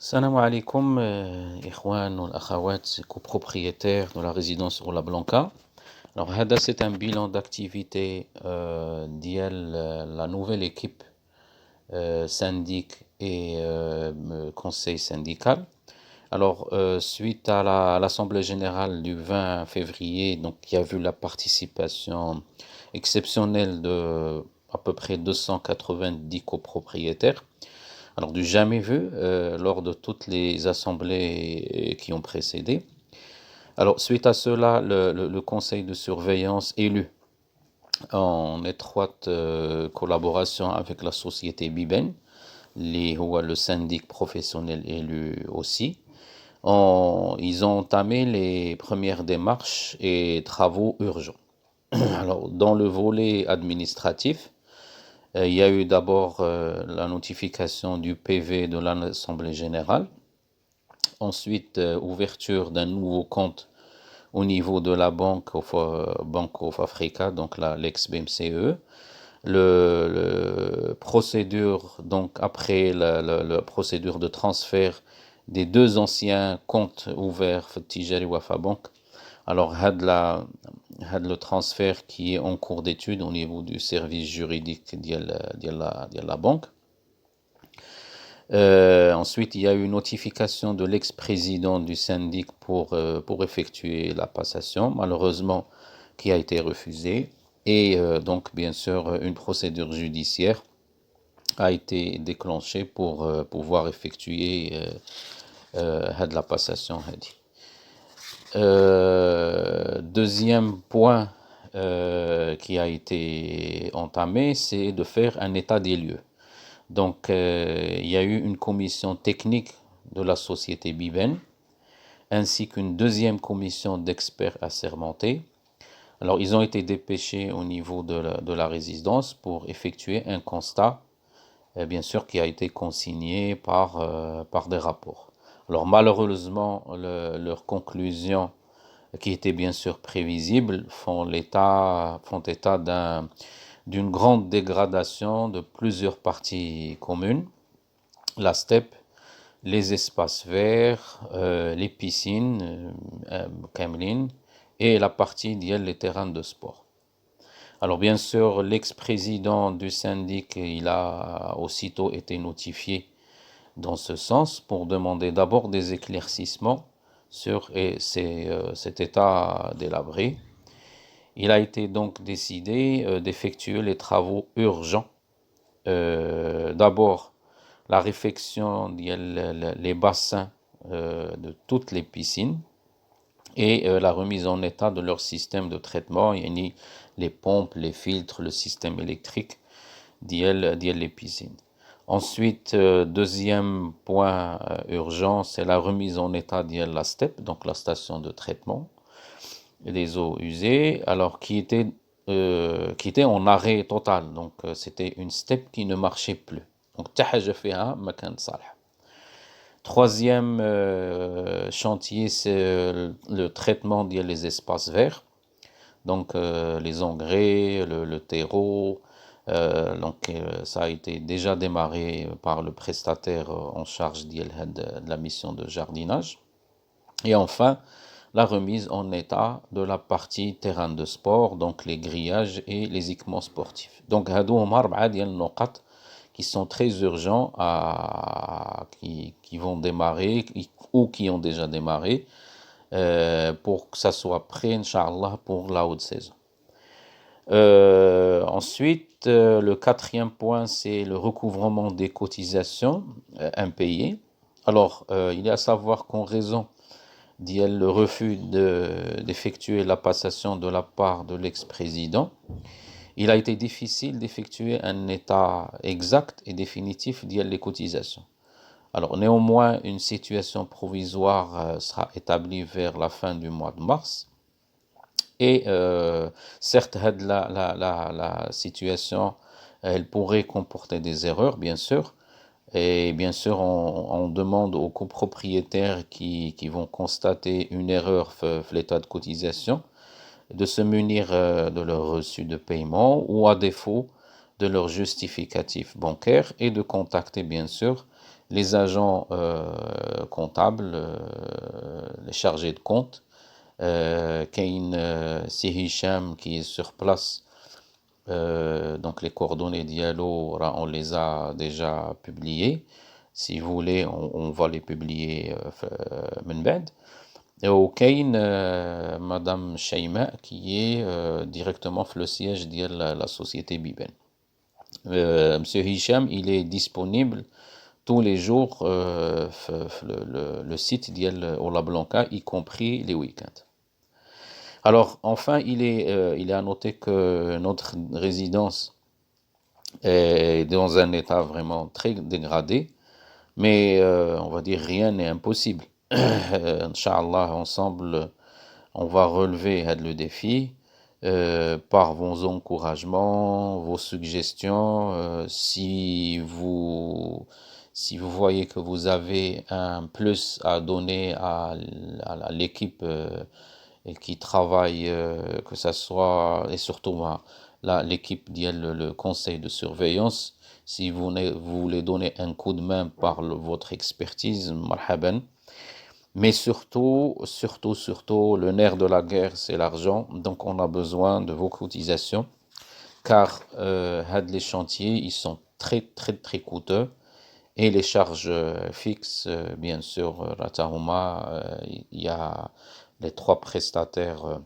Salam alaikum, ikhwan ou akhawat, copropriétaires de la résidence Rula Blanca. Alors, Hada, c'est un bilan d'activité la nouvelle équipe syndic et conseil syndical. Alors, suite à l'Assemblée générale du 20 février, donc, qui a vu la participation exceptionnelle de à peu près 290 copropriétaires, alors du jamais vu lors de toutes les assemblées qui ont précédé. Alors suite à cela, le conseil de surveillance élu en étroite collaboration avec la société Biben, le syndic professionnel élu aussi, ils ont entamé les premières démarches et travaux urgents. Alors dans le volet administratif, il y a eu d'abord la notification du PV de l'Assemblée générale, ensuite ouverture d'un nouveau compte au niveau de la Bank of Africa, donc l'ex-BMCE, le procédure, donc après la procédure de transfert des deux anciens comptes ouverts, Tijari Wafa Bank. Alors, le transfert qui est en cours d'étude au niveau du service juridique de la banque. Ensuite, il y a eu une notification de l'ex-président du syndic pour effectuer la passation, malheureusement, qui a été refusée. Et donc, bien sûr, une procédure judiciaire a été déclenchée pour pouvoir effectuer la passation. Deuxième point qui a été entamé, c'est de faire un état des lieux. Donc, il y a eu une commission technique de la société Biben, ainsi qu'une deuxième commission d'experts assermentés. Alors, ils ont été dépêchés au niveau de la résidence pour effectuer un constat, bien sûr, qui a été consigné par des rapports. Alors, malheureusement, leurs conclusions, qui étaient bien sûr prévisibles, font état d'une grande dégradation de plusieurs parties communes, la steppe, les espaces verts, les piscines, Kamlin, et la partie les terrains de sport. Alors bien sûr, l'ex-président du syndic, il a aussitôt été notifié dans ce sens pour demander d'abord des éclaircissements sur cet état délabré. Il a été donc décidé d'effectuer les travaux urgents. D'abord, la réfection des bassins de toutes les piscines et la remise en état de leur système de traitement, les pompes, les filtres, le système électrique des piscines. Ensuite, deuxième point urgent, c'est la remise en état de la STEP, donc la station de traitement des eaux usées, alors qui était en arrêt total. Donc, c'était une STEP qui ne marchait plus. Donc, troisième chantier, c'est le traitement des espaces verts. Donc, les engrais, le terreau. Ça a été déjà démarré par le prestataire en charge de la mission de jardinage. Et enfin, la remise en état de la partie terrain de sport, donc les grillages et les équipements sportifs. Donc, qui sont très urgents qui vont démarrer ou qui ont déjà démarré pour que ça soit prêt, Inch'Allah, pour la haute saison. Ensuite, le quatrième point, c'est le recouvrement des cotisations impayées. Alors, il est à savoir qu'en raison le refus d'effectuer la passation de la part de l'ex-président, il a été difficile d'effectuer un état exact et définitif des cotisations. Alors néanmoins, une situation provisoire sera établie vers la fin du mois de mars. Et certes, la situation, elle pourrait comporter des erreurs, bien sûr. Et bien sûr, on demande aux copropriétaires qui vont constater une erreur l'état de cotisation de se munir de leur reçu de paiement ou à défaut de leur justificatif bancaire et de contacter bien sûr les agents comptables, les chargés de compte. كاين سي هشام qui est sur place. Donc les coordonnées dialogue, on les a déjà publiées. Si vous voulez, on va les publier من بعد. Et وكاين Madame Shaima qui est directement le siège de la société Biben. Monsieur Hicham, il est disponible tous les jours le site d'Yel Ola Blanca, y compris les week-ends. Alors, enfin, il est à noter que notre résidence est dans un état vraiment très dégradé, mais on va dire rien n'est impossible. Inch'Allah, ensemble, on va relever le défi par vos encouragements, vos suggestions. Si vous voyez que vous avez un plus à donner à l'équipe qui travaille, que ça soit, et surtout l'équipe le conseil de surveillance, si vous voulez donner un coup de main par votre expertise, marhaban. Mais surtout, le nerf de la guerre, c'est l'argent. Donc, on a besoin de vos cotisations, car les chantiers, ils sont très, très, très coûteux. Et les charges fixes, bien sûr, Ratahuma, il y a les 3 prestataires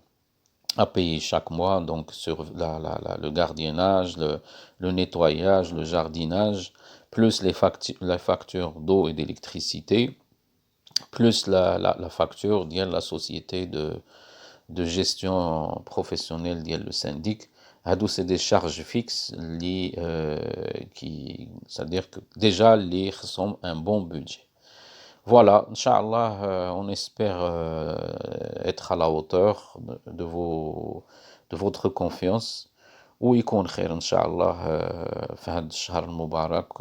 à payer chaque mois, donc sur le gardiennage, le nettoyage, le jardinage, plus les factures d'eau et d'électricité, plus la facture de la société de gestion professionnelle le syndic. C'est des charges fixes c'est-à-dire que déjà les sont un bon budget. Voilà, Inch'Allah, on espère être à la hauteur de votre confiance. ويكون خير إن شاء الله في هذا الشهر المبارك